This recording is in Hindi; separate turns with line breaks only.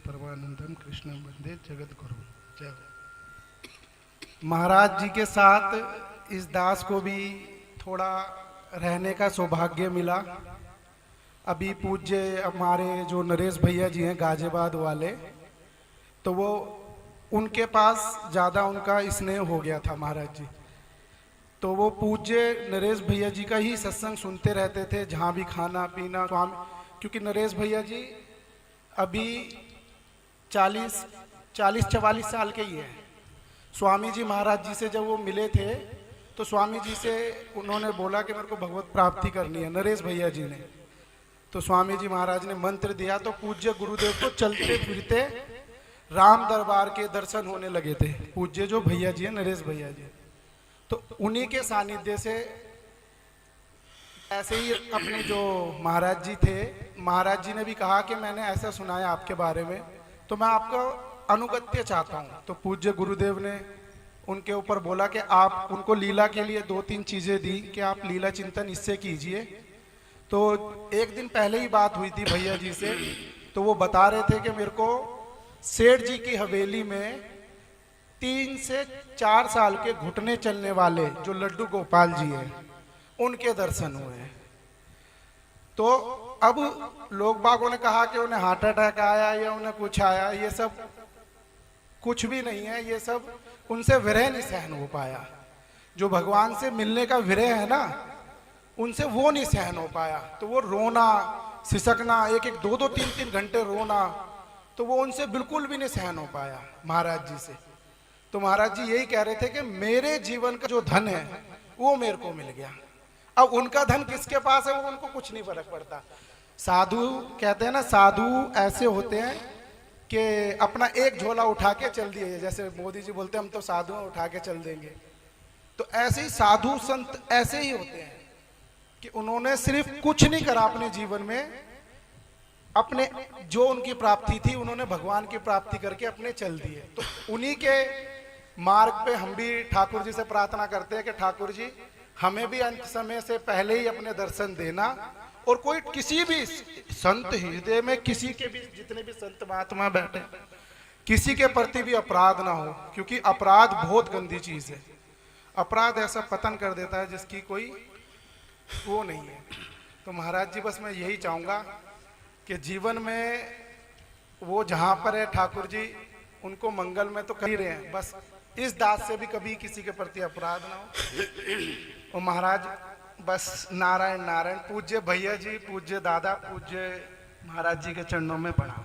परमानंदम कृष्ण वंदे जगत गुरु। जय हो। महाराज जी के साथ इस दास को भी थोड़ा रहने का सौभाग्य मिला। अभी पूज्य हमारे जो नरेश भैया जी हैं गाजियाबाद वाले, तो वो उनके पास ज़्यादा उनका स्नेह हो गया था महाराज जी। तो वो पूज्य नरेश भैया जी का ही सत्संग सुनते रहते थे, जहाँ भी खाना पीना स्वामी, क्योंकि नरेश भैया जी अभी 40-44 साल के ही हैं। स्वामी जी महाराज जी से जब वो मिले थे तो स्वामी जी से उन्होंने बोला कि मेरे को भगवत प्राप्ति करनी है, नरेश भैया जी ने। तो स्वामी जी महाराज ने मंत्र दिया तो पूज्य गुरुदेव को चलते फिरते राम दरबार के दर्शन होने लगे थे। पूज्य जो भैया जी हैं नरेश भैया जी, तो उन्हीं के सानिध्य से ऐसे ही अपने जो महाराज जी थे, महाराज जी ने भी कहा कि मैंने ऐसा सुना है आपके बारे में, तो मैं आपका अनुगत्य चाहता हूँ। तो पूज्य गुरुदेव ने उनके ऊपर बोला कि आप उनको लीला के लिए 2-3 चीज़ें दी कि आप लीला चिंतन इससे कीजिए। तो एक दिन पहले ही बात हुई थी भैया जी से, तो वो बता रहे थे कि मेरे को सेठ जी की हवेली में 3 से 4 साल के घुटने चलने वाले जो लड्डू गोपाल जी हैं उनके दर्शन हुए हैं। तो अब लोग बागों ने कहा कि उन्हें हार्ट अटैक आया या उन्हें कुछ आया, ये सब कुछ भी नहीं है। ये सब उनसे विरह नहीं सहन हो पाया। जो भगवान से मिलने का विरह है ना, उनसे वो नहीं सहन हो पाया। तो वो रोना सिसकना, 1-1 2-2 3-3 घंटे रोना, तो वो उनसे बिल्कुल भी नहीं सहन हो पाया महाराज जी से। तो महाराज जी यही कह रहे थे कि मेरे जीवन का जो धन है वो मेरे को मिल गया। अब उनका धन किसके पास है वो उनको कुछ नहीं फर्क पड़ता। साधु कहते हैं ना, साधु ऐसे होते हैं कि अपना एक झोला उठा के चल दिए, जैसे मोदी जी बोलते हैं हम तो साधु उठा के चल देंगे। तो ऐसे ही साधु संत ऐसे ही होते हैं कि उन्होंने सिर्फ कुछ नहीं करा अपने जीवन में, अपने जो उनकी प्राप्ति थी उन्होंने भगवान की प्राप्ति करके अपने चल दिए। तो उन्हीं के मार्ग पे हम भी ठाकुर जी से प्रार्थना करते हैं कि ठाकुर जी हमें भी अंत समय से पहले ही अपने दर्शन देना, और कोई किसी भी संत हृदय में किसी के भी, जितने भी संत महात्मा बैठे, किसी के प्रति भी अपराध ना हो, क्योंकि अपराध बहुत गंदी चीज है। अपराध ऐसा पतन कर देता है जिसकी कोई वो नहीं है। तो महाराज जी बस मैं यही चाहूँगा कि जीवन में वो जहाँ पर है ठाकुर जी उनको मंगल में तो कर ही रहे हैं, बस इस दास से भी कभी किसी के प्रति अपराध ना हो। और महाराज बस नारायण नारायण। पूज्य भैया जी, पूज्य दादा, पूज्य महाराज जी के चरणों में प्रणाम।